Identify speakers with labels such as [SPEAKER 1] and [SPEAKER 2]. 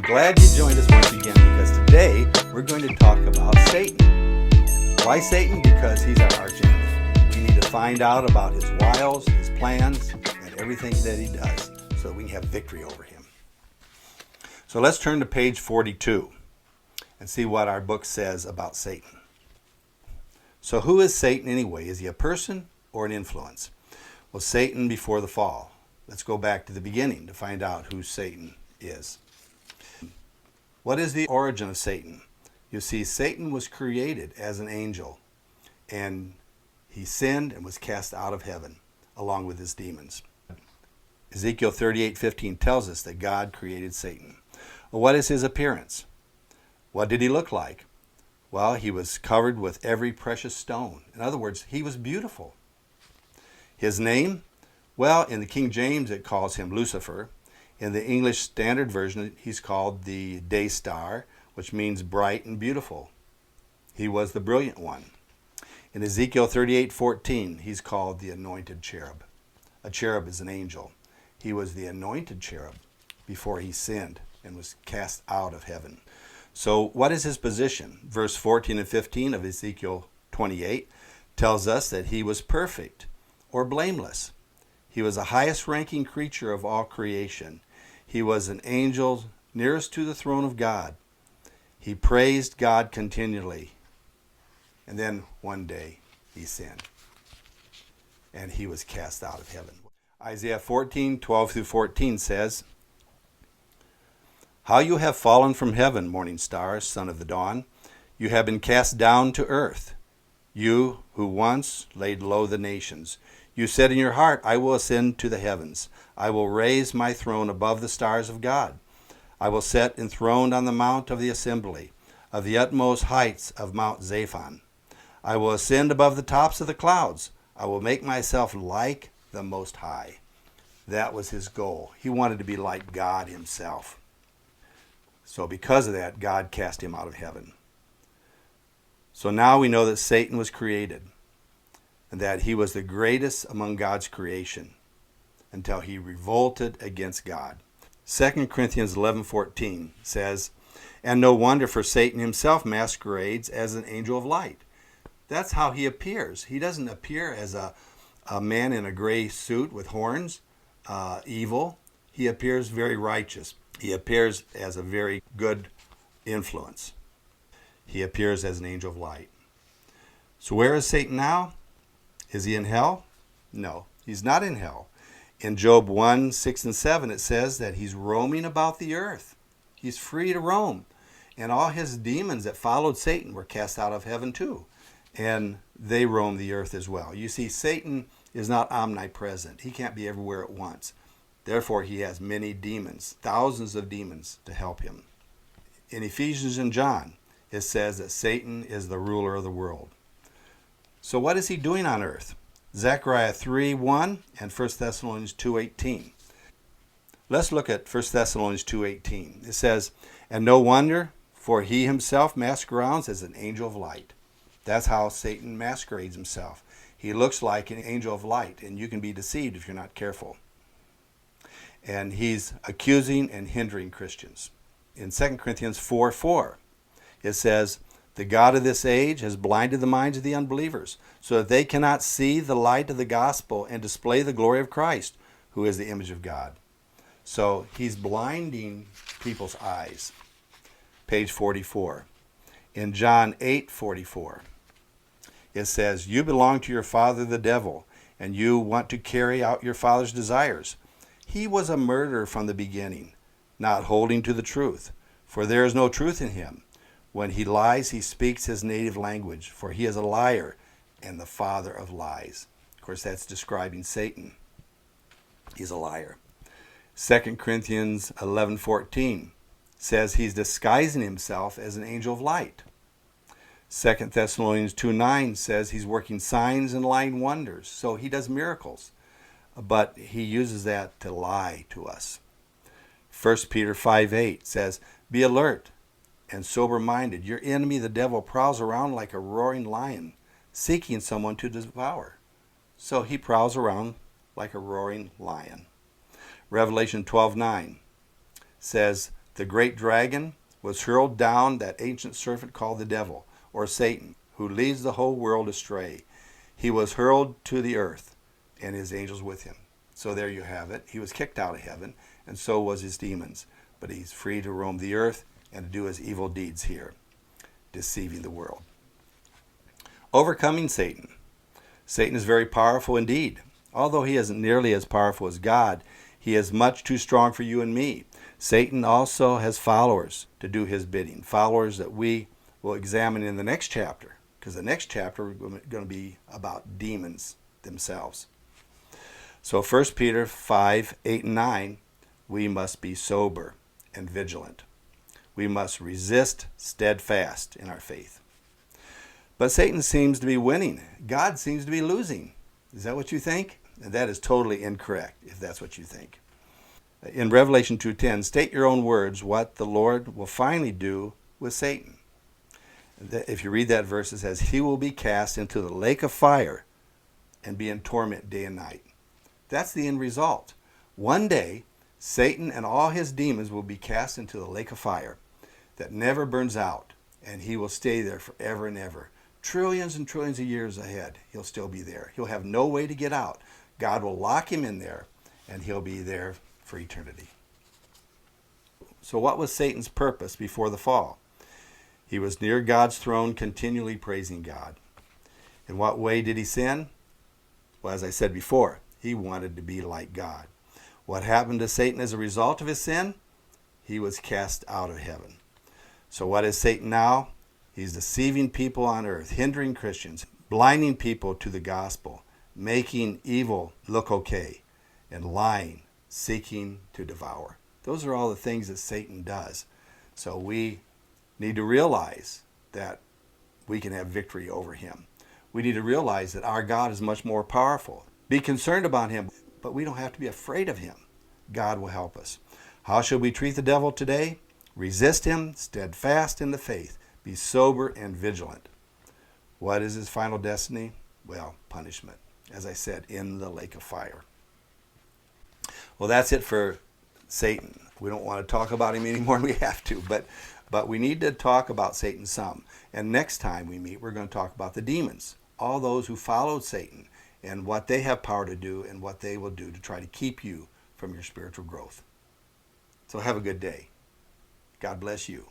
[SPEAKER 1] I'm glad you joined us once again because today we're going to talk about Satan. Why Satan? Because he's our arch enemy. We need to find out about his wiles, his plans, and everything that he does so that we can have victory over him. So let's turn to page 42 and see what our book says about Satan. So who is Satan anyway? Is he a person or an influence? Well, Satan before the fall. Let's go back to the beginning to find out who Satan is. What is the origin of Satan? You see, Satan was created as an angel, and he sinned and was cast out of heaven along with his demons. Ezekiel 38:15 tells us that God created Satan. Well, what is his appearance? What did he look like? Well, he was covered with every precious stone. In other words, he was beautiful. His name? Well, in the King James it calls him Lucifer. In the English Standard Version, he's called the Day Star, which means bright and beautiful. He was the brilliant one. In Ezekiel 38:14, he's called the Anointed Cherub. A cherub is an angel. He was the anointed cherub before he sinned and was cast out of heaven. So what is his position? Verse 14 and 15 of Ezekiel 28 tells us that he was perfect or blameless. He was the highest ranking creature of all creation. He was an angel nearest to the throne of God. He praised God continually. And then one day he sinned. And he was cast out of heaven. Isaiah 14:12 through 14 says, "How you have fallen from heaven, morning star, son of the dawn. You have been cast down to earth. You who once laid low the nations. You said in your heart, I will ascend to the heavens. I will raise my throne above the stars of God. I will set enthroned on the mount of the assembly, of the utmost heights of Mount Zaphon. I will ascend above the tops of the clouds. I will make myself like the Most High." That was his goal. He wanted to be like God himself. So because of that, God cast him out of heaven. So now we know that Satan was created and that he was the greatest among God's creation until he revolted against God. 2 Corinthians 11:14 says, "And no wonder, for Satan himself masquerades as an angel of light." That's how he appears. He doesn't appear as a man in a gray suit with horns, evil. He appears very righteous. He appears as a very good influence. He appears as an angel of light. So where is Satan now? Is he in hell? No, he's not in hell. In Job 1:6 and 7, it says that he's roaming about the earth. He's free to roam. And all his demons that followed Satan were cast out of heaven too. And they roam the earth as well. You see, Satan is not omnipresent. He can't be everywhere at once. Therefore, he has many demons, thousands of demons to help him. In Ephesians and John, it says that Satan is the ruler of the world. So what is he doing on earth? Zechariah 3:1 and 1 Thessalonians 2:18. Let's look at 1 Thessalonians 2:18. It says, "And no wonder, for he himself masquerades as an angel of light." That's how Satan masquerades himself. He looks like an angel of light, and you can be deceived if you're not careful. And he's accusing and hindering Christians. In 2 Corinthians 4:4, it says, "The God of this age has blinded the minds of the unbelievers, so that they cannot see the light of the gospel and display the glory of Christ, who is the image of God." So he's blinding people's eyes. Page 44. In John 8:44, it says, "You belong to your father the devil, and you want to carry out your father's desires. He was a murderer from the beginning, not holding to the truth, for there is no truth in him. When he lies, he speaks his native language, for he is a liar and the father of lies." Of course, that's describing Satan. He's a liar. 2 Corinthians 11:14 says he's disguising himself as an angel of light. 2 Thessalonians 2:9 says he's working signs and lying wonders. So he does miracles, but he uses that to lie to us. 1 Peter 5:8 says, "Be alert and sober-minded. Your enemy, the devil, prowls around like a roaring lion, seeking someone to devour." So he prowls around like a roaring lion. Revelation 12:9 says, The great dragon was hurled down, that ancient serpent called the devil, or Satan, who leads the whole world astray. He was hurled to the earth, and his angels with him. So there you have it. He was kicked out of heaven, and so was his demons. But he's free to roam the earth and to do his evil deeds here, deceiving the world. Overcoming Satan. Satan is very powerful indeed. Although he isn't nearly as powerful as God, he is much too strong for you and me. Satan also has followers to do his bidding, followers that we will examine in the next chapter, because the next chapter is going to be about demons themselves. So 1 Peter 5, 8, and 9, we must be sober and vigilant. We must resist steadfast in our faith. But Satan seems to be winning. God seems to be losing. Is that what you think? And that is totally incorrect if that's what you think. In Revelation 2:10, state your own words what the Lord will finally do with Satan. If you read that verse, it says, he will be cast into the lake of fire and be in torment day and night. That's the end result. One day, Satan and all his demons will be cast into the lake of fire that never burns out, and he will stay there forever and ever. Trillions and trillions of years ahead, he'll still be there. He'll have no way to get out. God will lock him in there, and he'll be there for eternity. So what was Satan's purpose before the fall? He was near God's throne, continually praising God. In what way did he sin? Well, as I said before, he wanted to be like God. What happened to Satan as a result of his sin? He was cast out of heaven. So what is Satan now? He's deceiving people on earth, hindering Christians, blinding people to the gospel, making evil look okay, and lying, seeking to devour. Those are all the things that Satan does. So we need to realize that we can have victory over him. We need to realize that our God is much more powerful. Be concerned about him, but we don't have to be afraid of him. God will help us. How should we treat the devil today? Resist him, steadfast in the faith. Be sober and vigilant. What is his final destiny? Well, punishment. As I said, in the lake of fire. Well, that's it for Satan. We don't want to talk about him any more than we have to, but we need to talk about Satan some. And next time we meet, we're going to talk about the demons, all those who followed Satan, and what they have power to do and what they will do to try to keep you from your spiritual growth. So have a good day. God bless you.